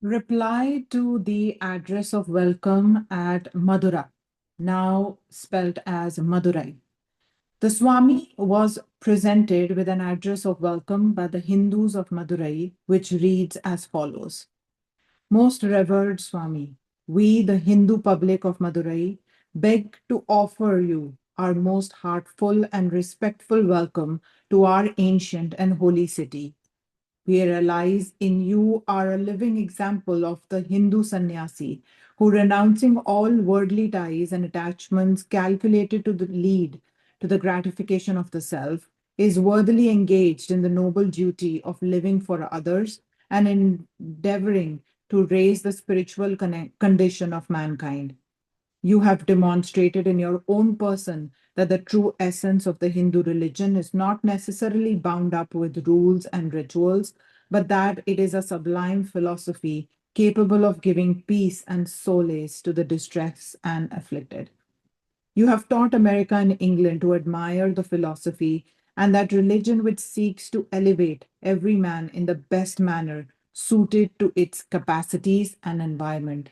Reply to the address of welcome at Madura, now spelt as Madurai. The Swami was presented with an address of welcome by the Hindus of Madurai, which reads as follows. Most revered Swami, we, the Hindu public of Madurai, beg to offer you our most heartful and respectful welcome to our ancient and holy city. We realize in you are a living example of the Hindu sannyasi who, renouncing all worldly ties and attachments calculated to lead to the gratification of the self, is worthily engaged in the noble duty of living for others and endeavoring to raise the spiritual condition of mankind. You have demonstrated in your own person that the true essence of the Hindu religion is not necessarily bound up with rules and rituals, but that it is a sublime philosophy capable of giving peace and solace to the distressed and afflicted. You have taught America and England to admire the philosophy and that religion which seeks to elevate every man in the best manner suited to its capacities and environment.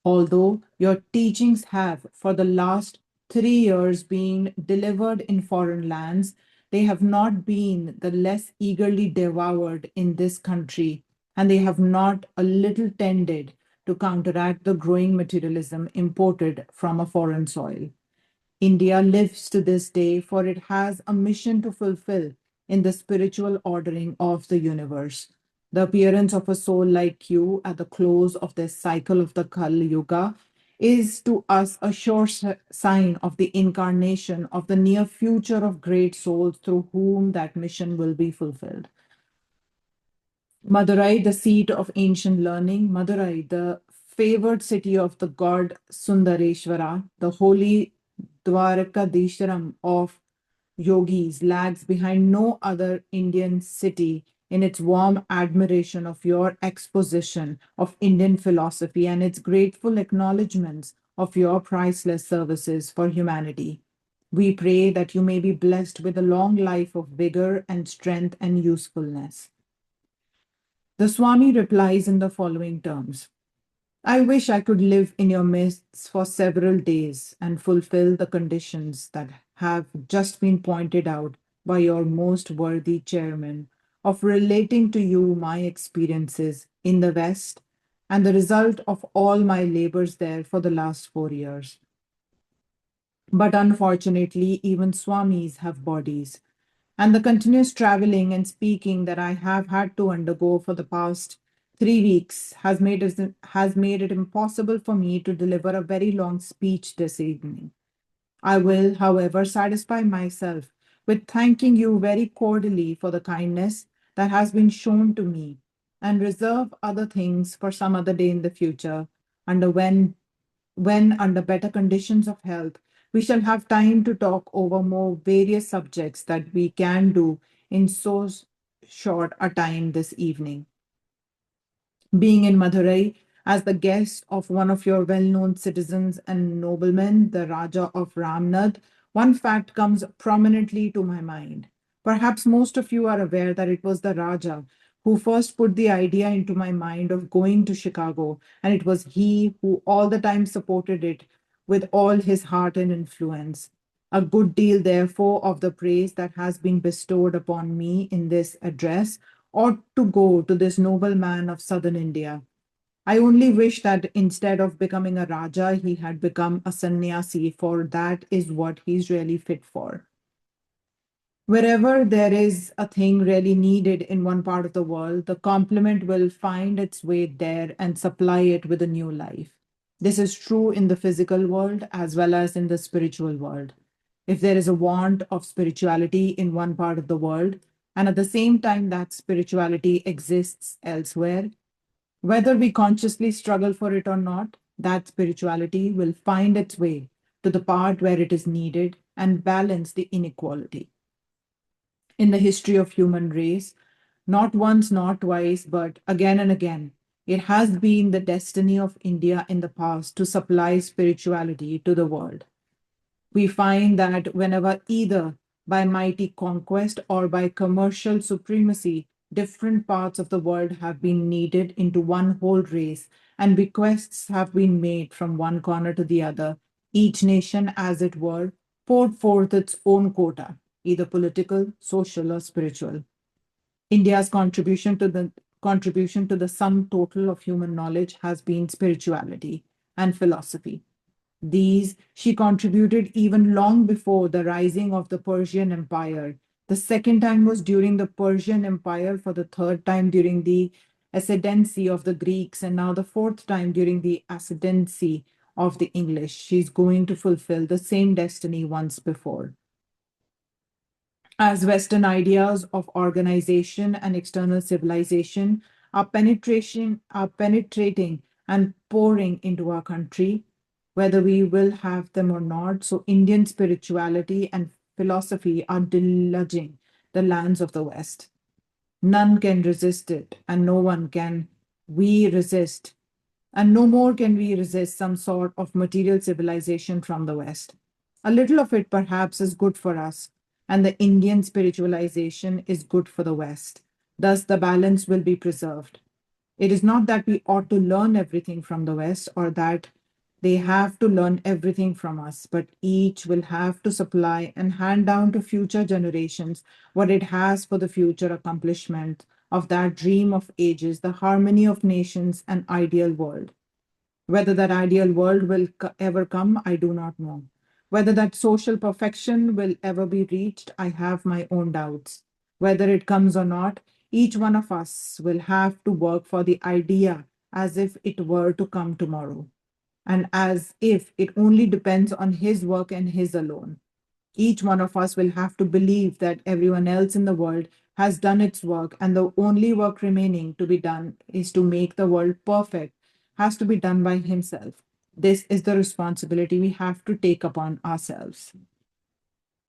Although your teachings have, for the last 3 years, been delivered in foreign lands, they have not been the less eagerly devoured in this country, and they have not a little tended to counteract the growing materialism imported from a foreign soil. India lives to this day, for it has a mission to fulfill in the spiritual ordering of the universe. The appearance of a soul like you at the close of this cycle of the Kali Yuga is to us a sure sign of the incarnation of the near future of great souls through whom that mission will be fulfilled. Madurai, the seat of ancient learning, Madurai, the favored city of the god Sundareshwara, the holy Dwarakadisharam of yogis, lags behind no other Indian city in its warm admiration of your exposition of Indian philosophy and its grateful acknowledgments of your priceless services for humanity. We pray that you may be blessed with a long life of vigor and strength and usefulness. The Swami replies in the following terms. I wish I could live in your midst for several days and fulfill the conditions that have just been pointed out by your most worthy chairman of relating to you my experiences in the West and the result of all my labors there for the last 4 years. But unfortunately, even Swamis have bodies, and the continuous traveling and speaking that I have had to undergo for the past 3 weeks has made it impossible for me to deliver a very long speech this evening. I will, however, satisfy myself with thanking you very cordially for the kindness that has been shown to me and reserve other things for some other day in the future, under when under better conditions of health, we shall have time to talk over more various subjects that we can do in so short a time this evening. Being in Madurai as the guest of one of your well known citizens and noblemen, the Raja of Ramnad, one fact comes prominently to my mind. Perhaps most of you are aware that it was the Raja who first put the idea into my mind of going to Chicago, and it was he who all the time supported it with all his heart and influence. A good deal, therefore, of the praise that has been bestowed upon me in this address ought to go to this noble man of southern India. I only wish that instead of becoming a Raja, he had become a sannyasi, for that is what he's really fit for. Wherever there is a thing really needed in one part of the world, the complement will find its way there and supply it with a new life. This is true in the physical world as well as in the spiritual world. If there is a want of spirituality in one part of the world, and at the same time that spirituality exists elsewhere, whether we consciously struggle for it or not, that spirituality will find its way to the part where it is needed and balance the inequality. In the history of human race, not once, not twice, but again and again, it has been the destiny of India in the past to supply spirituality to the world. We find that whenever either by mighty conquest or by commercial supremacy, Different parts of the world have been kneaded into one whole race, and bequests have been made from one corner to the other. Each nation, as it were, poured forth its own quota, either political, social, or spiritual. India's contribution to the sum total of human knowledge has been spirituality and philosophy. These she contributed even long before the rising of the Persian Empire. The second time was during the Persian Empire, for the third time during the ascendancy of the Greeks, and now the fourth time during the ascendancy of the English. She's going to fulfill the same destiny once before. As Western ideas of organization and external civilization are penetrating and pouring into our country, whether we will have them or not. So Indian spirituality and philosophy are deluging the lands of the West. None can resist it, and no one can we resist, and no more can we resist some sort of material civilization from the West. A little of it perhaps is good for us, and the Indian spiritualization is good for the West. Thus, the balance will be preserved. It is not that we ought to learn everything from the West or that they have to learn everything from us, but each will have to supply and hand down to future generations what it has for the future accomplishment of that dream of ages, the harmony of nations, and ideal world. Whether that ideal world will ever come, I do not know. Whether that social perfection will ever be reached, I have my own doubts. Whether it comes or not, each one of us will have to work for the idea as if it were to come tomorrow, and as if it only depends on his work and his alone. Each one of us will have to believe that everyone else in the world has done its work, and the only work remaining to be done is to make the world perfect, has to be done by himself. This is the responsibility we have to take upon ourselves.